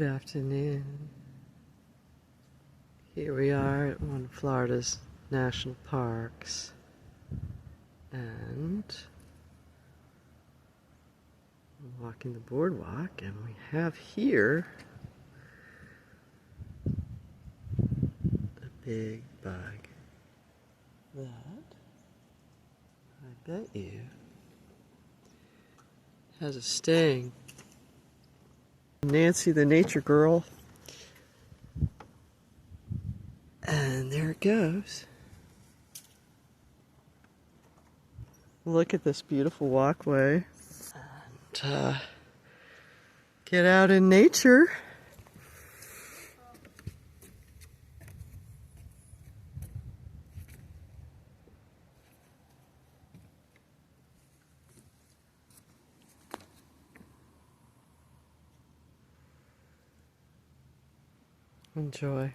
Good afternoon. Here we are at one of Florida's national parks, and I'm walking the boardwalk, and we have here a big bug that I bet you has a sting. Nancy the nature girl. And there it goes. Look at this beautiful walkway. And get out in nature. Enjoy.